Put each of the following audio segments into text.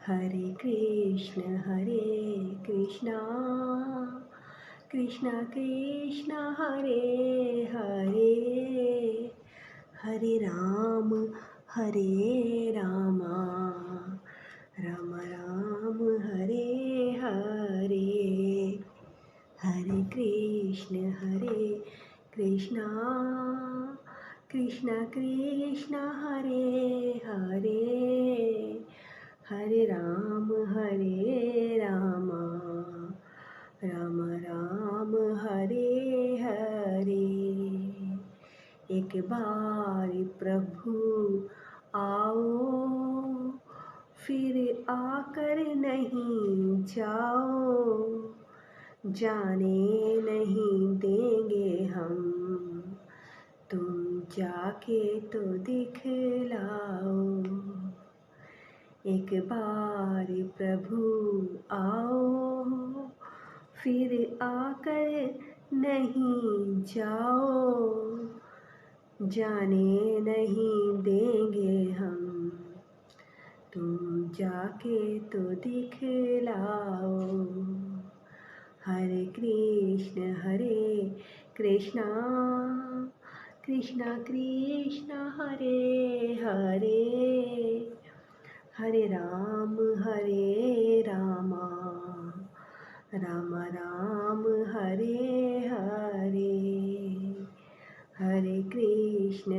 हरे कृष्ण कृष्ण कृष्ण हरे हरे, हरे राम राम राम हरे हरे, हरे कृष्ण कृष्ण कृष्ण हरे हरे, हरे राम राम राम हरे हरे। एक बार प्रभु आओ, फिर आकर नहीं जाओ, जाने नहीं देंगे हम, तुम जाके तो दिखलाओ। एक बार प्रभु आओ, फिर आकर नहीं जाओ, जाने नहीं देंगे हम, तुम जाके तो दिखलाओ। हरे कृष्ण कृष्ण कृष्ण हरे हरे, हरे राम राम राम हरे हरे, हरे कृष्ण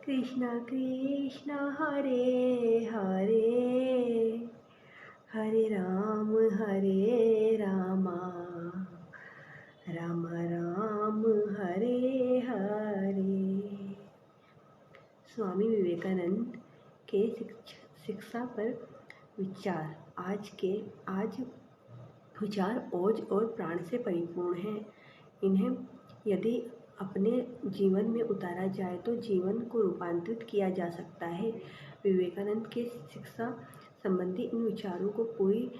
कृष्ण कृष्ण हरे हरे, हरे राम राम राम हरे हरे। स्वामी विवेकानंद के शिक्षा पर विचार। आज विचार ओज और प्राण से परिपूर्ण हैं। इन्हें यदि अपने जीवन में उतारा जाए तो जीवन को रूपांतरित किया जा सकता है। विवेकानंद के शिक्षा संबंधी इन विचारों को पूरी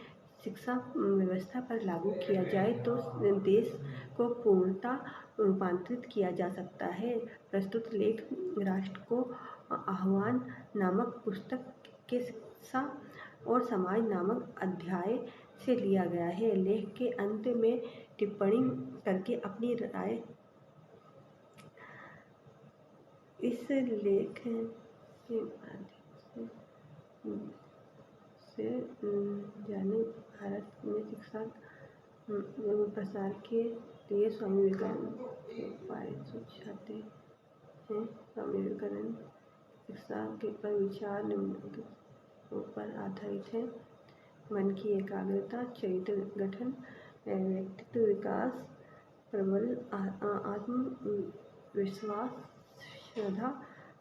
शिक्षा व्यवस्था पर लागू किया जाए तो देश को पूर्णतः रूपांतरित किया जा सकता है। प्रस्तुत लेख राष्ट्र को आह्वान नामक पुस्तक के शिक्षा और समाज नामक अध्याय से लिया गया है। लेख के अंत में टिप्पणी करके अपनी राय इस लेख के माध्यम से जाने भारत में शिक्षा प्रसार के लिए स्वामी विवेकानंद उपाय सुझाते हैं। स्वामी विवेकानंद शिक्षा के पर विचार निम्नलिखित पर आधारित है। मन की एकाग्रता, चरित्र गठन, व्यक्तित्व विकास, प्रबल आत्मविश्वास, श्रद्धा,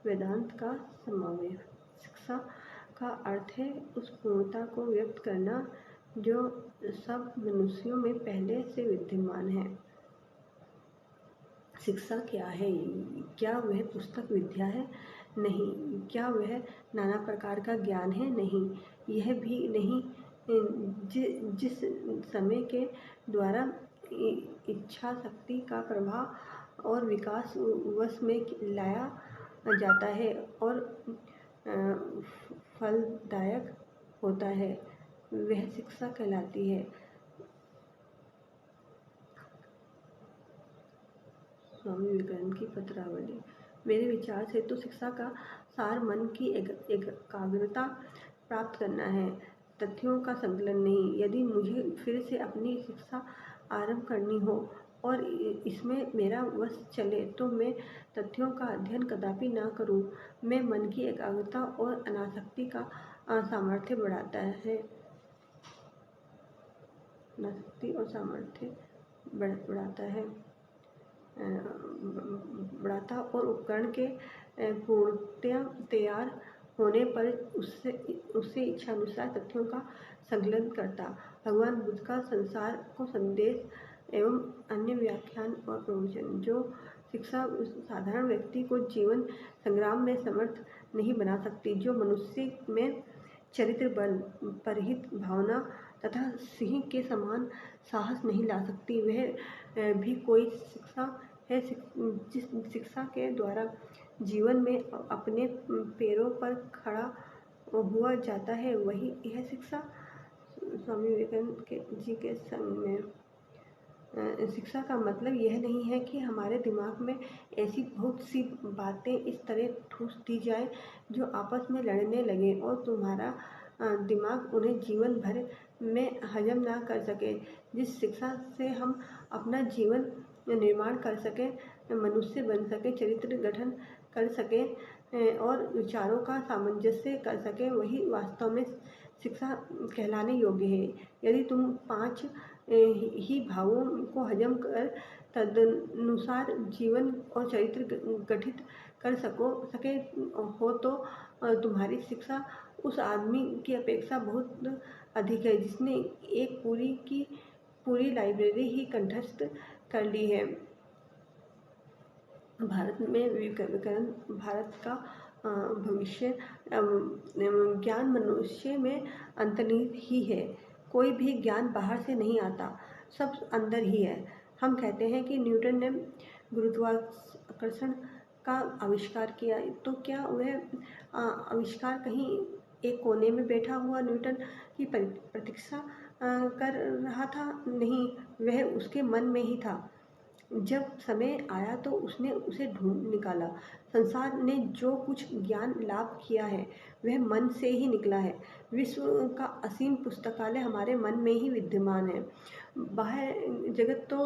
वेदांत का समावेश। शिक्षा का अर्थ है उस पूर्णता को व्यक्त करना जो सब मनुष्यों में पहले से विद्यमान है। शिक्षा क्या है? क्या वह पुस्तक विद्या है? नहीं। क्या वह नाना प्रकार का ज्ञान है? नहीं। यह भी नहीं जिस समय के द्वारा इच्छा शक्ति का प्रभाव और विकास वश में लाया जाता है और फलदायक होता है, वह शिक्षा कहलाती है। स्वामी विवेकानंद की पत्रावली। मेरे विचार से तो शिक्षा का सार मन की एकाग्रता प्राप्त करना है, तथ्यों का संकलन नहीं। यदि मुझे फिर से अपनी शिक्षा आरंभ करनी हो और इसमें मेरा वश चले तो मैं तथ्यों का अध्ययन कदापि ना करूं। मैं मन की एकाग्रता और अनासक्ति का सामर्थ्य बढ़ाता है, बढ़ाता और उपकरण के पूर्णतया तैयार होने पर उससे इच्छानुसार तथ्यों का संकलन करता। भगवान बुद्ध का संसार को संदेश एवं अन्य व्याख्यान और प्रवचन। जो शिक्षा उस साधारण व्यक्ति को जीवन संग्राम में समर्थ नहीं बना सकती, जो मनुष्य में चरित्र बल, परहित भावना तथा सिंह के समान साहस नहीं ला सकती, वह भी कोई शिक्षा है। जिस शिक्षा के द्वारा जीवन में अपने पैरों पर खड़ा हुआ जाता है, वही यह शिक्षा स्वामी विवेकानंद जी के समय में। शिक्षा का मतलब यह नहीं है कि हमारे दिमाग में ऐसी बहुत सी बातें इस तरह ठूस दी जाए जो आपस में लड़ने लगे और तुम्हारा दिमाग उन्हें जीवन भर में हजम ना कर सके। जिस शिक्षा से हम अपना जीवन निर्माण कर सकें, मनुष्य बन सके, चरित्र गठन कर सकें और विचारों का सामंजस्य कर सकें, वही वास्तव में शिक्षा कहलाने योग्य है। यदि तुम 5 ही भावों को हजम कर तदनुसार जीवन और चरित्र गठित कर सके हो तो तुम्हारी शिक्षा उस आदमी की अपेक्षा बहुत अधिक है जिसने एक पूरी की पूरी लाइब्रेरी ही कंठस्थ कर ली है। भारत में विवेकानंद भारत का भविष्य ज्ञान मनुष्य में अंतर्निहित ही है। कोई भी ज्ञान बाहर से नहीं आता, सब अंदर ही है। हम कहते हैं कि न्यूटन ने गुरुत्वाकर्षण का आविष्कार किया, तो क्या वह आविष्कार कहीं एक कोने में बैठा हुआ न्यूटन की प्रतीक्षा कर रहा था? नहीं, वह उसके मन में ही था। जब समय आया तो उसने उसे ढूंढ निकाला। संसार ने जो कुछ ज्ञान लाभ किया है वह मन से ही निकला है। विश्व का असीम पुस्तकालय हमारे मन में ही विद्यमान है। बाह्य जगत तो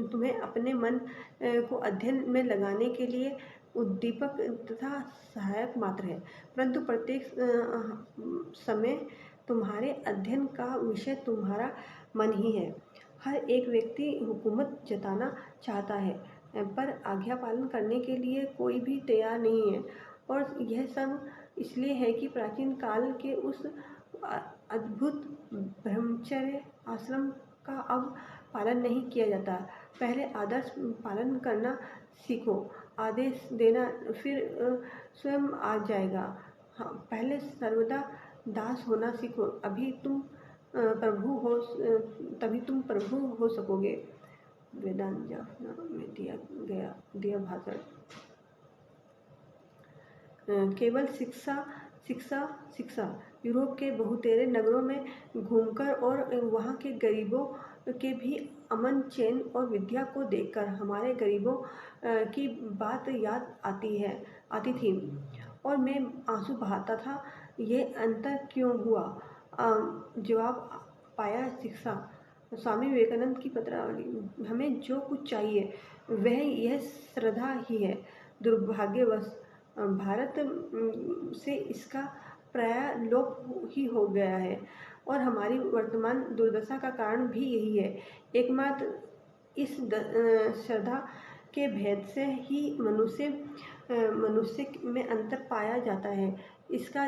तुम्हें अपने मन को अध्ययन में लगाने के लिए उद्दीपक तथा सहायक मात्र है, परंतु प्रत्येक समय तुम्हारे अध्ययन का विषय तुम्हारा मन ही है। हर एक व्यक्ति हुकूमत जताना चाहता है, पर आज्ञा पालन करने के लिए कोई भी तैयार नहीं है। और यह सब इसलिए है कि प्राचीन काल के उस अद्भुत ब्रह्मचर्य आश्रम का अब पालन नहीं किया जाता। पहले आदर्श पालन करना सीखो, आदेश देना फिर स्वयं आ जाएगा। हाँ, पहले सर्वदा दास होना सीखो, तभी तुम प्रभु हो सकोगे। वेदांत जाफना में दिया भाषण। केवल शिक्षा शिक्षा शिक्षा। यूरोप के बहुतेरे नगरों में घूमकर और वहाँ के गरीबों के भी अमन चैन और विद्या को देखकर हमारे गरीबों की बात याद आती थी और मैं आंसू बहाता था। ये अंतर क्यों हुआ? जवाब पाया शिक्षा। स्वामी विवेकानंद की पत्रावली। हमें जो कुछ चाहिए वह यह श्रद्धा ही है। दुर्भाग्यवश भारत से इसका प्राय लोप ही हो गया है और हमारी वर्तमान दुर्दशा का कारण भी यही है। एकमात्र इस श्रद्धा के भेद से ही मनुष्य में अंतर पाया जाता है। इसका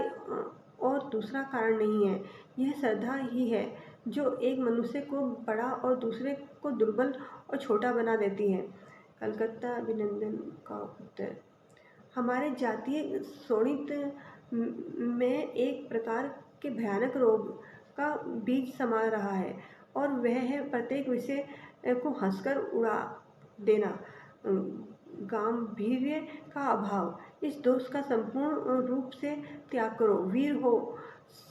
और दूसरा कारण नहीं है। यह श्रद्धा ही है जो एक मनुष्य को बड़ा और दूसरे को दुर्बल और छोटा बना देती है। कलकत्ता अभिनंदन का उत्तर। हमारे जातीय शोणित में एक प्रकार के भयानक रोग का बीज समा रहा है और वह है प्रत्येक विषय को हंसकर उड़ा देना, गांभीर्य का अभाव। इस दोष का संपूर्ण रूप से त्याग करो। वीर हो,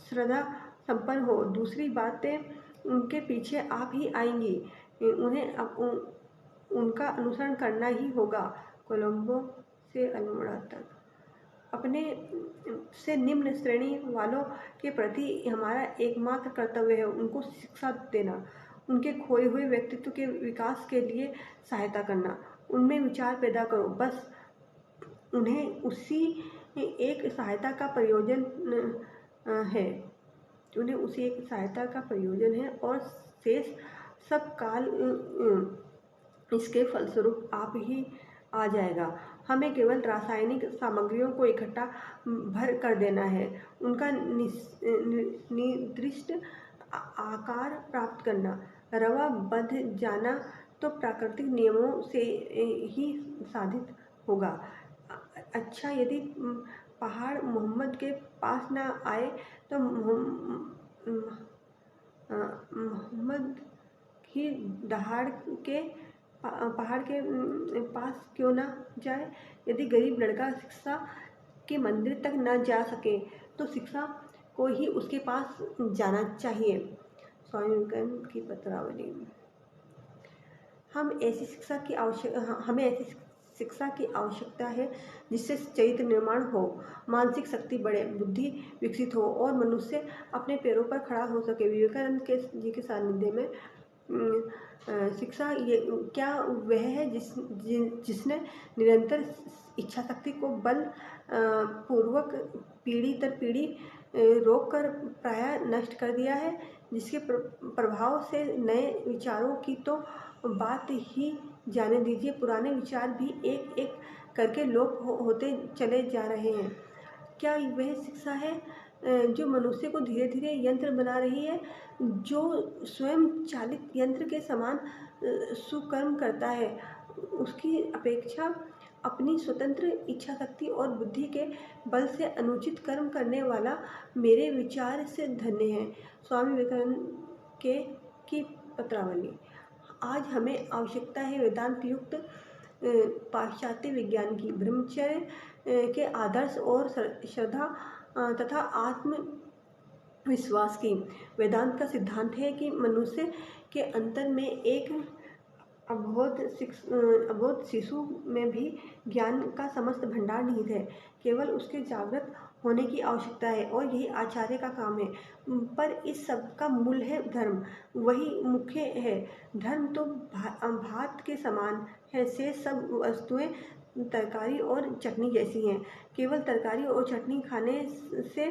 श्रद्धा संपन्न हो, दूसरी बातें उनके पीछे आप ही आएंगी, उन्हें उनका अनुसरण करना ही होगा। कोलंबो से अल्मोड़ा तक। अपने से निम्न श्रेणी वालों के प्रति हमारा एकमात्र कर्तव्य है उनको शिक्षा देना, उनके खोए हुए व्यक्तित्व के विकास के लिए सहायता करना। उनमें विचार पैदा करो, बस उन्हें उसी एक सहायता का प्रयोजन है और शेष सब काल इसके फलस्वरूप आप ही आ जाएगा। हमें केवल रासायनिक सामग्रियों को इकट्ठा भर कर देना है, उनका निर्दिष्ट आकार प्राप्त करना, रवा बंध जाना तो प्राकृतिक नियमों से ही साधित होगा। अच्छा, यदि पहाड़ मोहम्मद के पास ना आए तो मोहम्मद की दहाड़ के पहाड़ के पास क्यों ना जाए। यदि गरीब लड़का शिक्षा के मंदिर तक न जा सके तो शिक्षा को ही उसके पास जाना चाहिए। स्वामी विवेकानंद की पत्रावली। हमें ऐसी शिक्षा की आवश्यकता है जिससे चरित्र निर्माण हो, मानसिक शक्ति बढ़े, बुद्धि विकसित हो और मनुष्य अपने पैरों पर खड़ा हो सके। विवेकानंद के जी के सानिध्य में शिक्षा ये क्या वह है जिसने निरंतर इच्छा शक्ति को बल पूर्वक पीढ़ी दर पीढ़ी रोक कर प्रायः नष्ट कर दिया है, जिसके प्रभाव से नए विचारों की तो बात ही जाने दीजिए, पुराने विचार भी एक एक करके लोप होते चले जा रहे हैं। क्या वह शिक्षा है जो मनुष्य को धीरे धीरे यंत्र बना रही है, जो स्वयं चालित यंत्र के समान सुकर्म करता है? उसकी अपेक्षा अपनी स्वतंत्र इच्छा शक्ति और बुद्धि के बल से अनुचित कर्म करने वाला मेरे विचार से धन्य है। स्वामी विवेकानंद की पत्रावली। आज हमें आवश्यकता है वेदांत युक्त पाश्चात्य विज्ञान की, ब्रह्मचर्य के आदर्श और श्रद्धा तथा आत्म विश्वास की। वेदांत का सिद्धांत है कि मनुष्य के अंतर में एक अबोध शिशु में भी ज्ञान का समस्त भंडार निहित है, केवल उसके जागृत होने की आवश्यकता है और यही आचार्य का काम है। पर इस सब का मूल है धर्म, वही मुख्य है। धर्म तो भात के समान है, शेष सब वस्तुएं तरकारी और चटनी जैसी हैं। केवल तरकारी और चटनी खाने से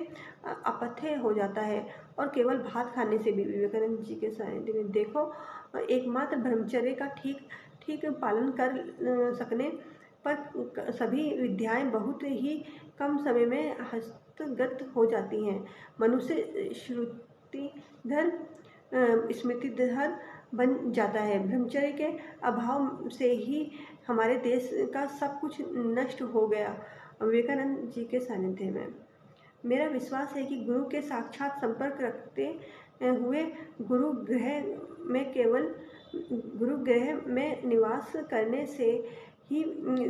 अपथ्य हो जाता है और केवल भात खाने से भी। विवेकानंद जी के सानिध्य में देखो, एकमात्र ब्रह्मचर्य का ठीक पालन कर सकने पर सभी विद्याएं बहुत ही कम समय में हस्तगत हो जाती हैं। मनुष्य श्रुतिधर स्मृतिधर बन जाता है। ब्रह्मचर्य के अभाव से ही हमारे देश का सब कुछ नष्ट हो गया। विवेकानंद जी के सानिध्य में मेरा विश्वास है कि गुरु के साक्षात संपर्क रखते हुए गुरुगृह में निवास करने से ही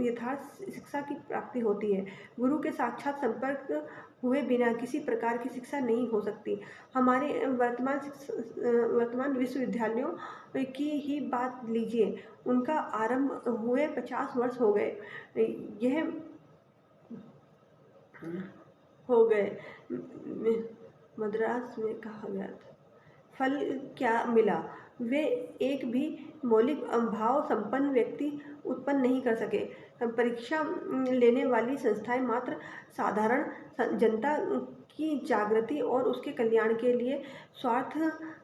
यथार्थ शिक्षा की प्राप्ति होती है। गुरु के साक्षात संपर्क हुए बिना किसी प्रकार की शिक्षा नहीं हो सकती। हमारे वर्तमान विश्वविद्यालयों की ही बात लीजिए, उनका आरंभ हुए 50 वर्ष हो गए। मद्रास में कहा गया था, फल क्या मिला? वे एक भी मौलिक भाव संपन्न व्यक्ति उत्पन्न नहीं कर सके। परीक्षा लेने वाली संस्थाएं मात्र साधारण जनता की जागृति और उसके कल्याण के लिए स्वार्थ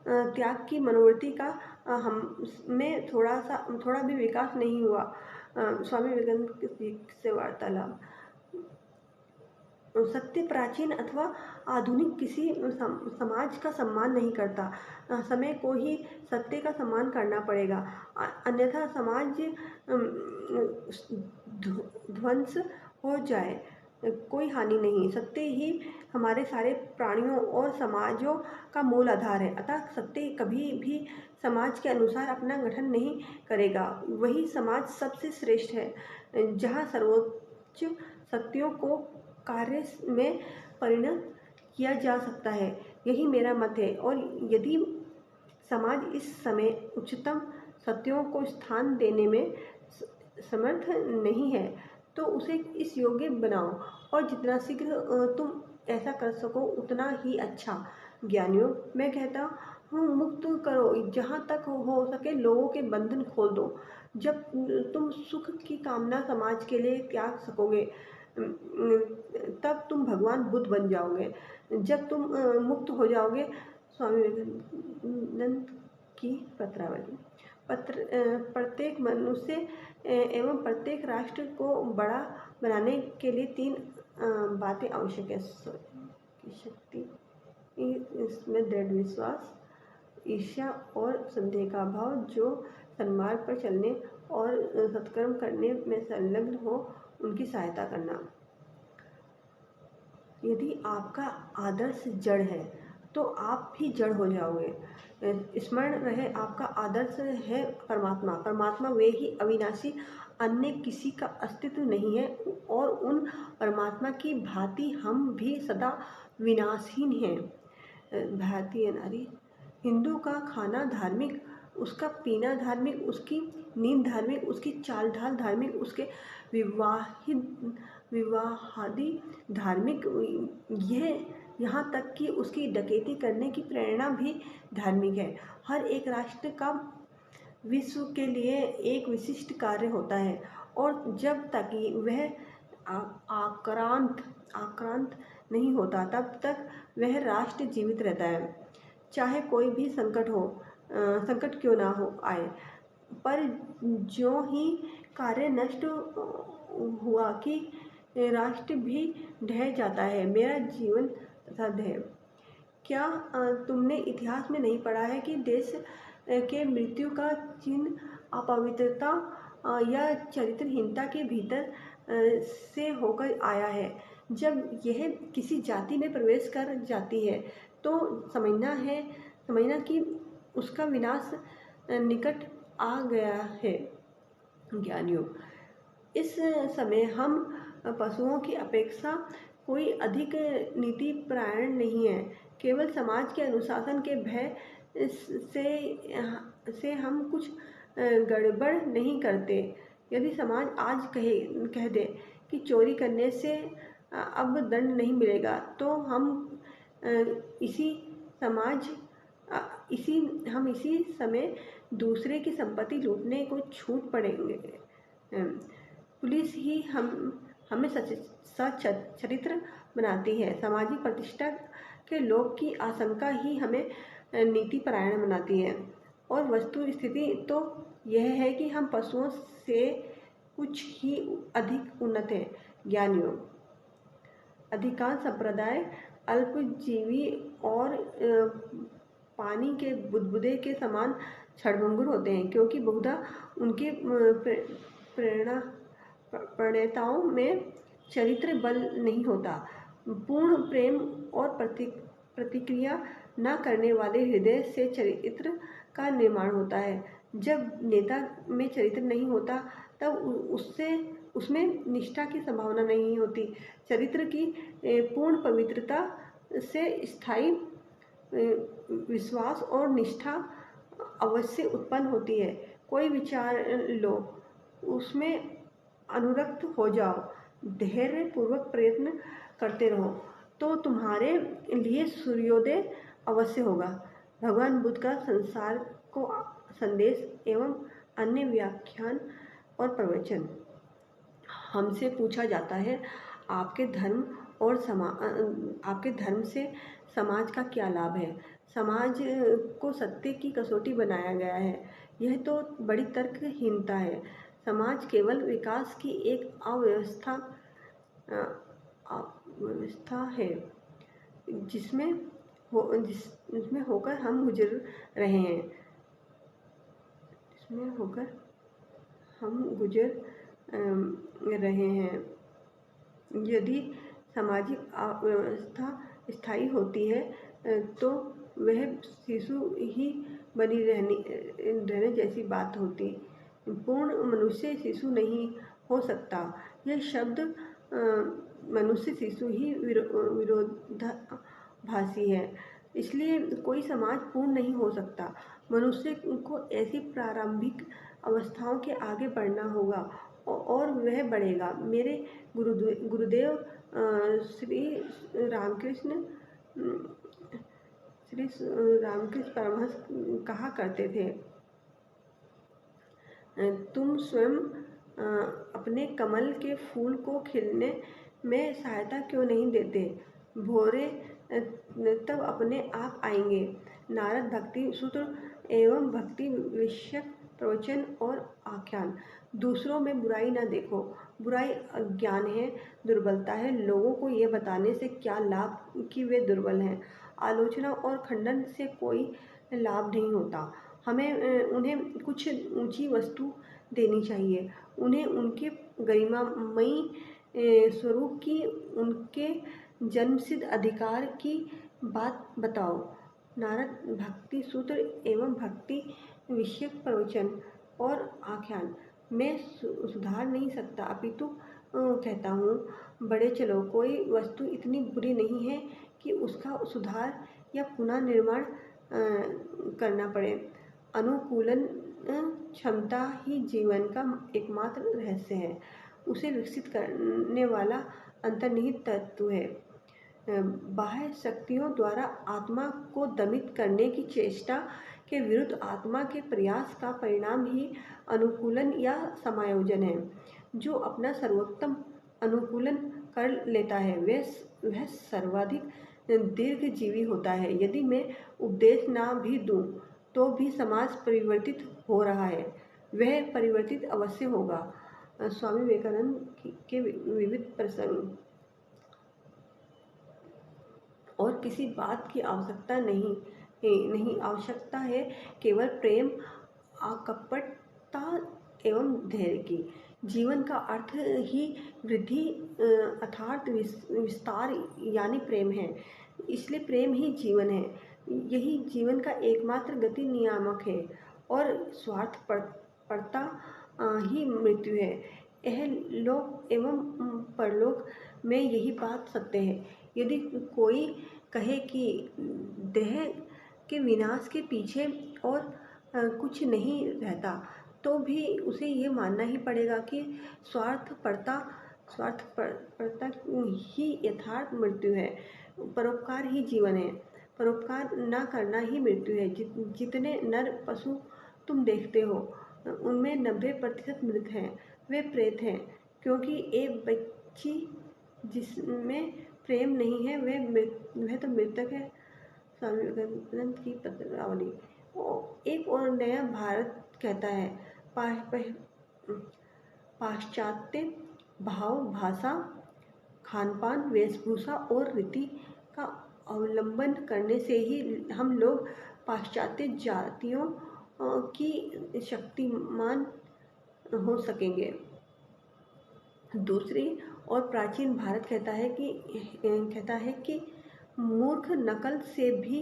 त्याग की मनोवृत्ति का हम में थोड़ा भी विकास नहीं हुआ। स्वामी विवेकानंद से वार्तालाप। सत्य प्राचीन अथवा आधुनिक किसी समाज का सम्मान नहीं करता। समय को ही सत्य का सम्मान करना पड़ेगा, अन्यथा समाज ध्वंस हो जाए, कोई हानि नहीं। सत्य ही हमारे सारे प्राणियों और समाजों का मूल आधार है, अतः सत्य कभी भी समाज के अनुसार अपना गठन नहीं करेगा। वही समाज सबसे श्रेष्ठ है, जहाँ सर्वोच्च सत्यों को कार्य में परिणत किया जा सकता है। यही मेरा मत है। और यदि समाज इस समय उच्चतम सत्यों को स्थान देने में समर्थ नहीं है तो उसे इस योग्य बनाओ, और जितना शीघ्र तुम ऐसा कर सको उतना ही अच्छा। ज्ञानियों, मैं कहता हूँ, मुक्त करो, जहाँ तक हो सके लोगों के बंधन खोल दो। जब तुम सुख की कामना समाज के लिए त्याग सकोगे तब तुम भगवान बुद्ध बन जाओगे। जब तुम मुक्त हो जाओगे। स्वामी विवेकानंद की पत्रावली। प्रत्येक मनुष्य एवं प्रत्येक राष्ट्र को बड़ा बनाने के लिए 3 बातें आवश्यक है। शक्ति, इसमें दृढ़ विश्वास, ईर्ष्या और संदेह का अभाव, जो सन्मार्ग पर चलने और सत्कर्म करने में संलग्न हो उनकी सहायता करना। यदि आपका आदर्श जड़ है तो आप भी जड़ हो जाओगे। स्मरण रहे, आपका आदर्श है परमात्मा। परमात्मा वे ही अविनाशी, अन्य किसी का अस्तित्व नहीं है। और उन परमात्मा की भांति हम भी सदा विनाशहीन हैं। भारतीय नारी, हिंदू का खाना धार्मिक, उसका पीना धार्मिक, उसकी नींद धार्मिक, उसकी चाल ढाल धार्मिक, उसके विवाहादि धार्मिक, यह यहाँ तक कि उसकी डकैती करने की प्रेरणा भी धार्मिक है। हर एक राष्ट्र का विश्व के लिए एक विशिष्ट कार्य होता है, और जब तक वह आक्रांत नहीं होता तब तक वह राष्ट्र जीवित रहता है, चाहे कोई भी संकट क्यों ना हो आए। पर जो ही कार्य नष्ट हुआ कि राष्ट्र भी ढह जाता है। मेरा जीवन तथा है। क्या तुमने इतिहास में नहीं पढ़ा है कि देश के मृत्यु का चिन्ह अपवित्रता या चरित्रहीनता के भीतर से होकर आया है? जब यह किसी जाति में प्रवेश कर जाती है तो समझना कि उसका विनाश निकट आ गया है। ज्ञानियों, इस समय हम पशुओं की अपेक्षा कोई अधिक नीति परायण नहीं है। केवल समाज के अनुशासन के भय से हम कुछ गड़बड़ नहीं करते। यदि समाज आज कह दे कि चोरी करने से अब दंड नहीं मिलेगा, तो हम इसी समय दूसरे की संपत्ति लूटने को छूट पड़ेंगे। पुलिस ही हमें सच्चरित्र बनाती है। सामाजिक प्रतिष्ठा के लोभ की आशंका ही हमें नीति परायण बनाती है। और वस्तु स्थिति तो यह है कि हम पशुओं से कुछ ही अधिक उन्नत हैं। ज्ञानियों, अधिकांश संप्रदाय अल्पजीवी और पानी के बुदबुदे के समान क्षणभंगुर होते हैं, क्योंकि बहुधा उनके प्रणेताओं में चरित्र बल नहीं होता। पूर्ण प्रेम और प्रतिक्रिया न करने वाले हृदय से चरित्र का निर्माण होता है। जब नेता में चरित्र नहीं होता तब उसमें निष्ठा की संभावना नहीं होती। चरित्र की पूर्ण पवित्रता से स्थायी विश्वास और निष्ठा अवश्य उत्पन्न होती है। कोई विचार लो, उसमें अनुरक्त हो जाओ, धैर्य पूर्वक प्रयत्न करते रहो, तो तुम्हारे लिए सूर्योदय अवश्य होगा। भगवान बुद्ध का संसार को संदेश एवं अन्य व्याख्यान और प्रवचन। हमसे पूछा जाता है, आपके धर्म से समाज का क्या लाभ है? समाज को सत्य की कसौटी बनाया गया है। यह तो बड़ी तर्कहीनता है। समाज केवल विकास की एक अव्यवस्था है जिसमें होकर हम गुजर रहे हैं। यदि सामाजिक व्यवस्था स्थायी होती है तो वह शिशु ही बनी रहने जैसी बात होती। पूर्ण मनुष्य शिशु नहीं हो सकता। यह शब्द मनुष्य शिशु ही विरोधाभासी है। इसलिए कोई समाज पूर्ण नहीं हो सकता। मनुष्य को ऐसी प्रारंभिक अवस्थाओं के आगे बढ़ना होगा और वह बढ़ेगा। मेरे गुरुदेव श्री रामकृष्ण परमहंस कहा करते थे, तुम स्वयं अपने कमल के फूल को खिलने में सहायता क्यों नहीं देते? भौरे तब अपने आप आएंगे। नारद भक्ति सूत्र एवं भक्ति विषयक प्रवचन और आख्यान। दूसरों में बुराई न देखो। बुराई अज्ञान है, दुर्बलता है। लोगों को यह बताने से क्या लाभ कि वे दुर्बल हैं। आलोचना और खंडन से कोई लाभ नहीं होता। हमें उन्हें कुछ ऊंची वस्तु देनी चाहिए। उन्हें उनके गरिमामयी स्वरूप की, उनके जन्मसिद्ध अधिकार की बात बताओ। नारद भक्ति सूत्र एवं भक्ति विषयक प्रवचन और आख्यान मैं सुधार नहीं सकता, अपितु कहता हूँ, बड़े चलो, कोई वस्तु इतनी बुरी नहीं है कि उसका सुधार या पुनः निर्माण करना पड़े। अनुकूलन क्षमता ही जीवन का एकमात्र रहस्य है, उसे विकसित करने वाला अंतर्निहित तत्व है। बाह्य शक्तियों द्वारा आत्मा को दमित करने की चेष्टा के विरुद्ध आत्मा के प्रयास का परिणाम ही अनुकूलन या समायोजन है। जो अपना सर्वोत्तम अनुकूलन कर लेता है वह सर्वाधिक दीर्घजीवी होता है। यदि मैं उपदेश ना भी दूं तो भी समाज परिवर्तित हो रहा है, वह परिवर्तित अवश्य होगा। स्वामी विवेकानंद के विविध प्रसंग। और किसी बात की आवश्यकता नहीं आवश्यकता है, केवल प्रेम, अकपटता एवं धैर्य की। जीवन का अर्थ ही वृद्धि अर्थात विस्तार यानी प्रेम है, इसलिए प्रेम ही जीवन है। यही जीवन का एकमात्र गति नियामक है और स्वार्थपरता ही मृत्यु है। यह लोक एवं परलोक में यही बात सत्य है। यदि कोई कहे कि देह के विनाश के पीछे और कुछ नहीं रहता, तो भी उसे ये मानना ही पड़ेगा कि स्वार्थपरता ही यथार्थ मृत्यु है। परोपकार ही जीवन है, परोपकार न करना ही मृत्यु है। जितने नर पशु तुम देखते हो उनमें 90% मृत हैं, वे प्रेत हैं, क्योंकि एक बच्ची जिसमें प्रेम नहीं है वह तो मृतक है। स्वामी विवेकानंद की पत्रावली। एक और नया भारत कहता है, पाश्चात्य भाव, भाषा, खानपान, वेशभूषा और रीति का अवलंबन करने से ही हम लोग पाश्चात्य जातियों की शक्तिमान हो सकेंगे। दूसरी और प्राचीन भारत कहता है कि मूर्ख नकल से भी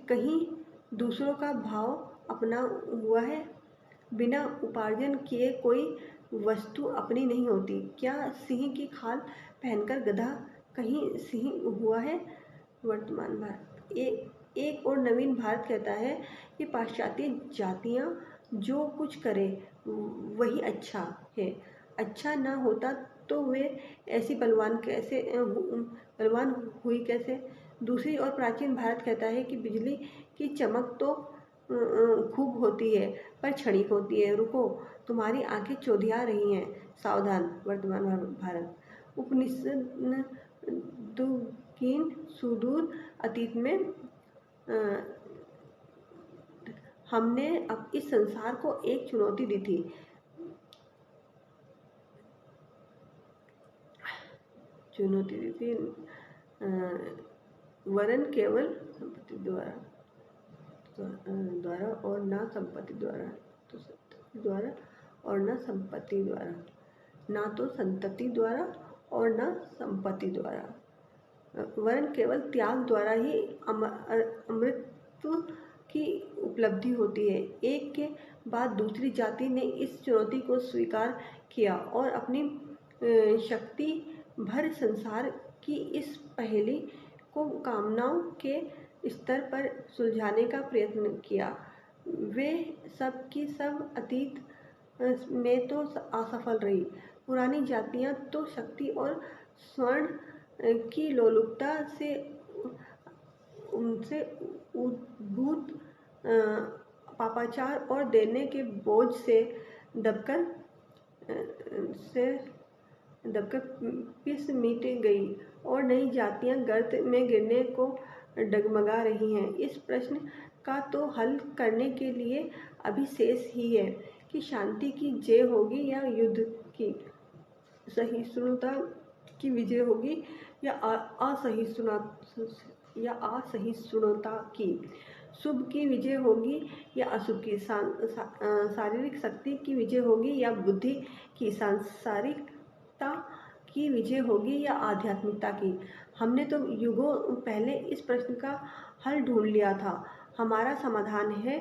कहीं दूसरों का भाव अपना हुआ है। बिना उपार्जन किए कोई वस्तु अपनी नहीं होती। क्या सिंह की खाल पहनकर गधा कहीं सिंह हुआ है? वर्तमान भारत। एक और नवीन भारत कहता है कि पाश्चात्य जातियां जो कुछ करे वही अच्छा है, अच्छा ना होता तो वे ऐसी बलवान हुई कैसे? दूसरी और प्राचीन भारत कहता है कि बिजली की चमक तो खूब होती है पर क्षणिक होती है। रुको, तुम्हारी आंखें चौधिया रही हैं, सावधान। वर्तमान भारत। उपनिषद दुखीन सुदूर अतीत में हमने अब इस संसार को एक चुनौती दी थी। वरन केवल संपत्ति द्वारा और ना संपत्ति द्वारा, तो संतति द्वारा और ना संपत्ति द्वारा, ना तो संतति द्वारा और ना संपत्ति द्वारा। वरन केवल त्याग द्वारा ही अमृतत्व की उपलब्धि होती है। एक के बाद दूसरी जाति ने इस चुनौती को स्वीकार किया और अपनी शक्ति भर संसार की इस पहेली को कामनाओं के स्तर पर सुलझाने का प्रयत्न किया। वे सब की सब अतीत में तो असफल रही। पुरानी जातियां तो शक्ति और स्वर्ण की लोलुपता से उनसे उद्भूत पापाचार और देने के बोझ से दबकर पिस मिट गई और नई जातियां गर्त में गिरने को डगमगा रही हैं। इस प्रश्न का तो हल करने के लिए अभी शेष ही है कि शांति की जय होगी या युद्ध की, सहिष्णुता की विजय होगी या असहिष्णुता की, शुभ की विजय होगी या अशुभ की, शारीरिक शक्ति की विजय होगी या बुद्धि की, सांसारिकता की विजय होगी या आध्यात्मिकता की। हमने तो युगों पहले इस प्रश्न का हल ढूंढ लिया था। हमारा समाधान है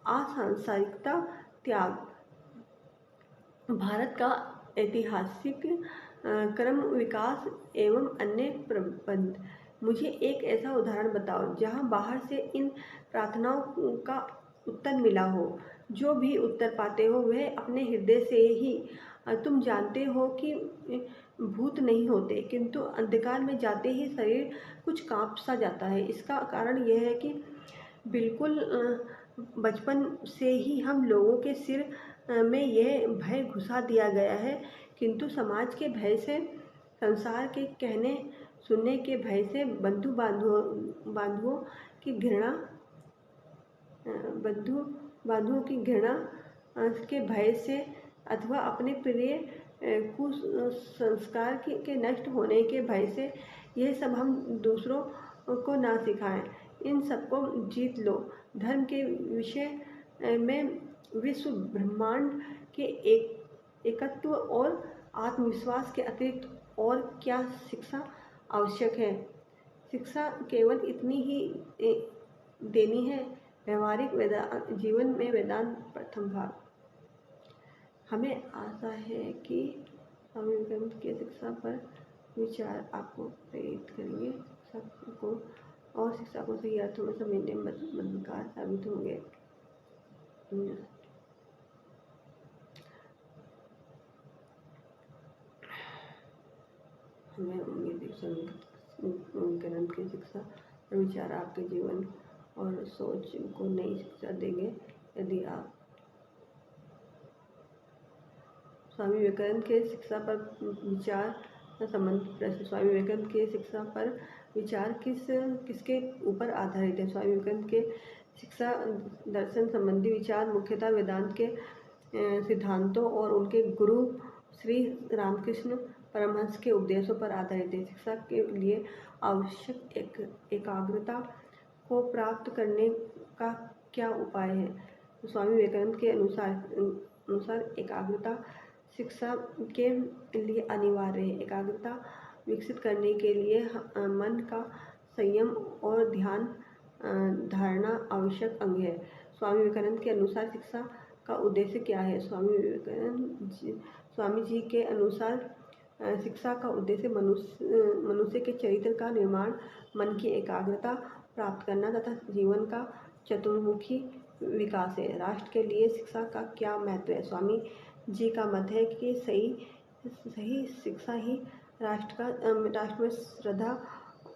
असंसारिकता त्याग। भारत का ऐतिहासिक क्रम विकास एवं अन्य प्रबंध। मुझे एक ऐसा उदाहरण बताओ जहां बाहर से इन प्रार्थनाओं का उत्तर मिला हो। जो भी उत्तर पाते हो वह अपने हृदय से ही। तुम जानते हो कि भूत नहीं होते, किंतु अंधकार में जाते ही शरीर कुछ कांप सा जाता है। इसका कारण यह है कि बिल्कुल बचपन से ही हम लोगों के सिर में यह भय घुसा दिया गया है, किंतु समाज के भय से, संसार के कहने सुनने के भय से, बंधुओं की घृणा बंधुओं की घृणा के भय से, अथवा अपने प्रिय कुसंस्कार के नष्ट होने के भय से, यह सब हम दूसरों को ना सिखाएं। इन सबको जीत लो। धर्म के विषय में विश्व ब्रह्मांड के एकत्व और आत्मविश्वास के अतिरिक्त और क्या शिक्षा आवश्यक है? शिक्षा केवल इतनी ही देनी है। व्यवहारिक जीवन में वेदांत प्रथम भाग। हमें आशा है कि स्वामी विवेकानंद की शिक्षा पर विचार आपको प्रेरित करेंगे, सबको और शिक्षा को सही अर्थों में समझने में मददगार साबित होंगे। हमें उम्मीद है स्वामी विवेकानंद की शिक्षा और विचार आपके जीवन और सोच को नई शिक्षा देंगे। यदि आप स्वामी विवेकानंद के शिक्षा पर विचार संबंधित प्रश्न। स्वामी विवेकानंद के शिक्षा पर विचार किसके ऊपर आधारित है? स्वामी विवेकानंद के शिक्षा दर्शन संबंधी विचार मुख्यतः वेदांत के सिद्धांतों और उनके गुरु श्री रामकृष्ण परमहंस के उपदेशों पर आधारित है। शिक्षा के लिए आवश्यक एकाग्रता को प्राप्त करने का क्या उपाय है? स्वामी विवेकानंद के अनुसार एकाग्रता शिक्षा के लिए अनिवार्य है। एकाग्रता विकसित करने के लिए मन का संयम और ध्यान धारणा आवश्यक अंग है। स्वामी विवेकानंद के अनुसार शिक्षा का उद्देश्य क्या है? स्वामी जी के अनुसार शिक्षा का उद्देश्य मनुष्य के चरित्र का निर्माण, मन की एकाग्रता प्राप्त करना तथा जीवन का चतुर्मुखी विकास है। राष्ट्र के लिए शिक्षा का क्या महत्व है? स्वामी जी का मत है कि सही शिक्षा ही राष्ट्र में श्रद्धा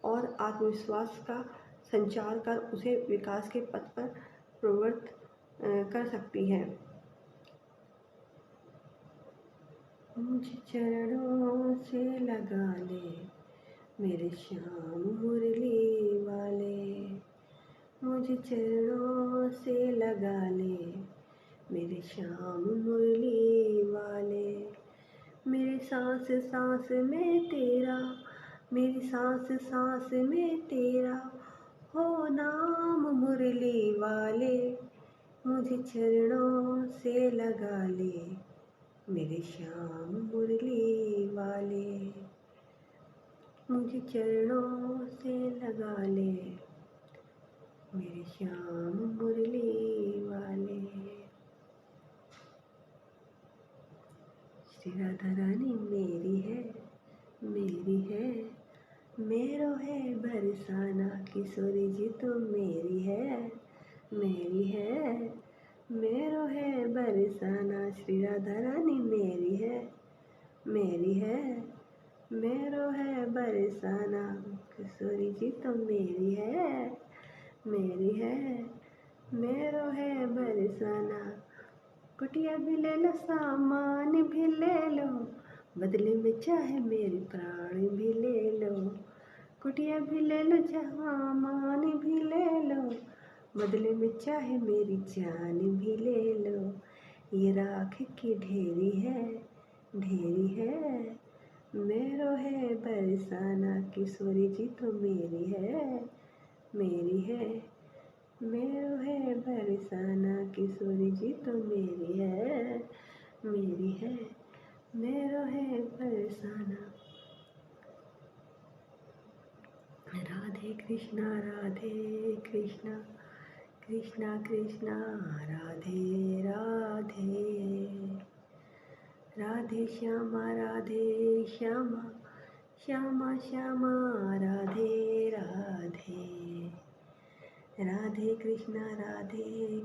और आत्मविश्वास का संचार कर उसे विकास के पथ पर प्रवृत्त कर सकती है। मुझे चरणों से लगा ले मेरे श्याम मुरली वाले, मुझे चरणों से लगा ले मेरे श्याम मुरली वाले। मेरी सांस सांस में तेरा, मेरी सांस सांस में तेरा हो नाम मुरली वाले। मुझे चरणों से लगा ले मेरे श्याम मुरली वाले, मुझे चरणों से लगा ले मेरे श्याम मुरली वाले। श्री राधा रानी मेरी है, मेरी है, मेरो है बरसाना। किशोरी जी तो मेरी है, मेरी है, मेरो है बरसाना। श्री राधा रानी मेरी है, मेरी है, मेरो है बरसाना। किशोरी जी तो मेरी है, मेरी है, मेरो है बरसाना। कुटिया भी ले लो, सामान भी ले लो, बदले में चाहे मेरे प्राण भी ले लो। कुटिया भी ले लो, सामान भी ले लो, बदले में चाहे मेरी जान भी ले लो। ये राख की ढेरी है, ढेरी है, मेरो है बरसाना। किशोरी जी तो मेरी है, मेरी है, मेरो है बरसाना। किशोरी जी तो मेरी है, मेरी है, मेरो है बरसाना। कृष्णा कृष्णा कृष्णा कृष्णा राधे राधे। राधे श्यामा श्यामा श्यामा श्यामा राधे राधे। राधे कृष्णा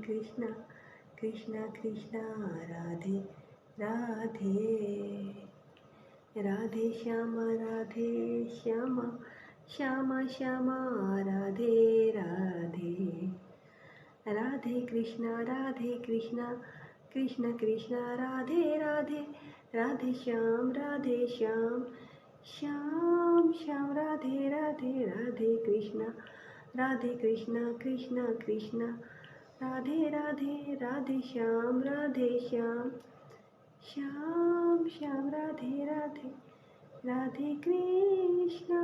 कृष्णा कृष्णा कृष्णा राधे राधे। राधे श्यामा श्यामा श्यामा श्यामा राधे राधे। राधे कृष्णा कृष्णा कृष्णा कृष्णा राधे राधे। राधे श्याम श्याम श्याम राधे राधे। राधे कृष्णा कृष्णा कृष्णा राधे राधे। राधे श्याम श्याम श्याम राधे राधे। राधे कृष्णा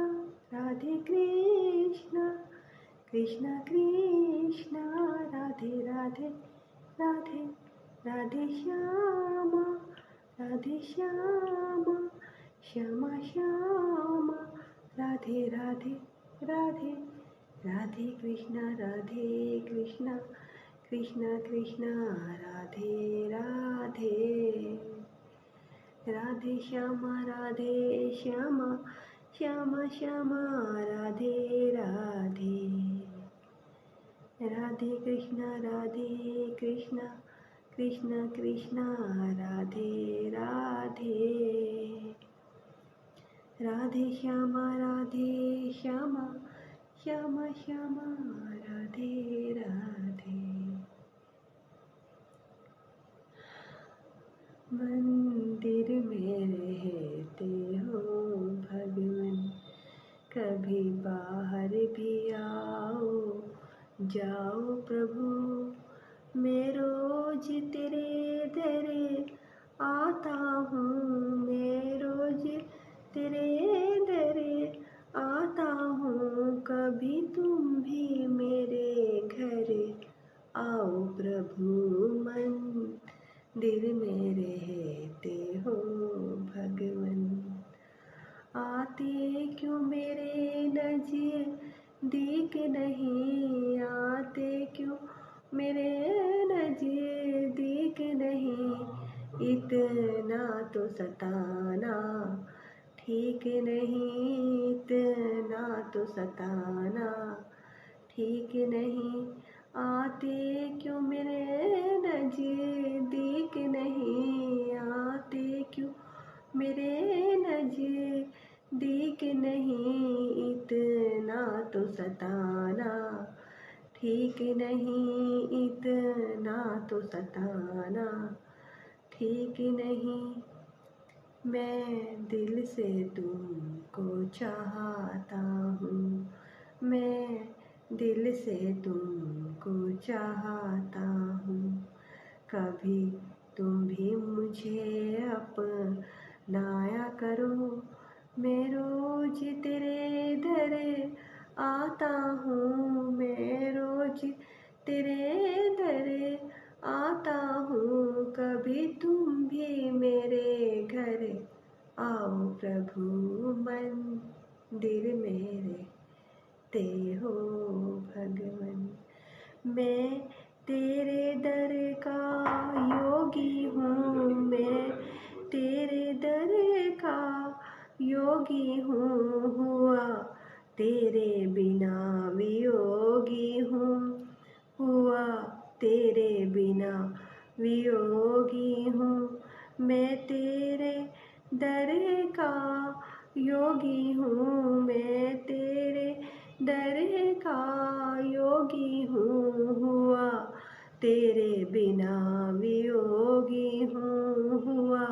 कृष्णा कृष्णा राधे राधे। राधे राधे श्यामा श्यामा श्यामा राधे राधे राधे। राधे कृष्णा कृष्णा कृष्णा कृष्णा राधे राधे। राधे श्यामा श्यामा श्यामा राधे राधे। राधे कृष्णा कृष्णा कृष्णा कृष्णा राधे राधे। राधे श्यामा श्यामा श्यामा श्यामा राधे राधे। मंदिर में रहते हो भगवन, कभी बाहर भी आओ जाओ प्रभु। मैं रोज तेरे दर आता हूँ, मैं रोज तेरे दर आता हूँ। कभी तुम भी मेरे घर आओ प्रभु। मंदिर में रहते हो भगवन, आते क्यों मेरे नज़दीक नहीं, आते क्यों मेरे नज़दीक नहीं। इतना तो सताना ठीक नहीं, इतना तो सताना ठीक नहीं। आते क्यों मेरे नज़दीक नहीं, आते क्यों मेरे नज़दीक नहीं। इतना तो सताना ठीक नहीं, इतना तो सताना ठीक नहीं। मैं दिल से तुमको चाहता हूँ, मैं दिल से तुमको चाहता हूँ। कभी तुम भी मुझे अपनाया करो। मैं रोज तेरे दर आता हूँ, मैं रोज तेरे दर आता हूँ। कभी तुम भी मेरे घर आओ प्रभु। मंदिर में रहते हो भगवन, मैं तेरे दर का योगी हूँ, मैं तेरे दर का योगी हूँ। हुआ तेरे बिना वियोगी हूँ, हुआ तेरे बिना वियोगी हूँ। मैं तेरे दर का योगी हूँ, मैं तेरे दर का योगी हूँ। हुआ तेरे बिना वियोगी हूँ, हुआ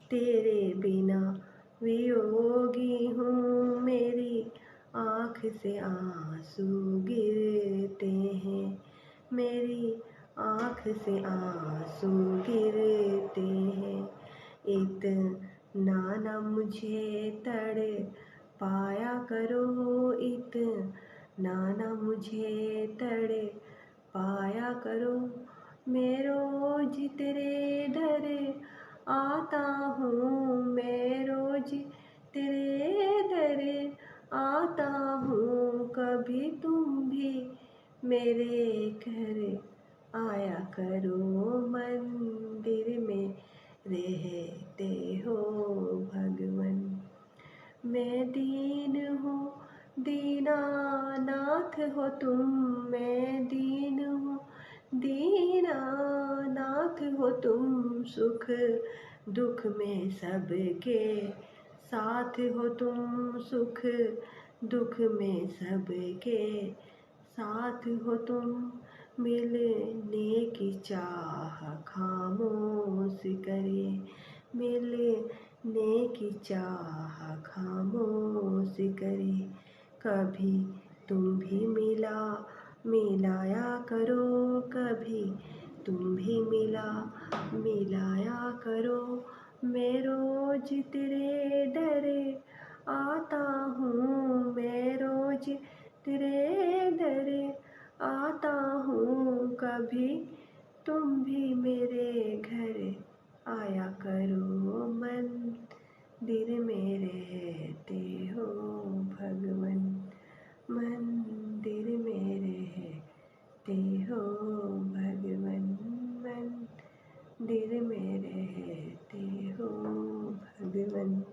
तेरे बिना वियोगी हूँ। मेरी आँख से आंसू गिरते हैं, मेरी आँख से आंसू गिरते हैं। इतना न मुझे तड़ पाया करो, इतना न मुझे तड़ पाया करो। मैं रोज तेरे दर आता हूँ, मैं रोज तेरे दर आता हूँ। कभी तुम भी मेरे घर आया करो, मंदिर में रहते हो भगवन। मैं दीन हूँ दीनानाथ हो तुम, मैं दीन हूँ दीनानाथ हो तुम, सुख दुख में सबके साथ हो तुम, सुख दुख में सबके साथ हो तुम। मिलने की चाह खामोश करे, मिलने की चाह खामोश करे। कभी तुम भी मिलाया करो, कभी तुम भी मिलाया करो। मैं रोज तेरे डरे आता हूँ, मैं रोज तेरे डरे आता हूँ, कभी तुम भी मेरे घर आया करो, मंदिर में रहते हो भगवन, मंदिर में रहते हो भगवन, मंदिर में रहते हो भगवन।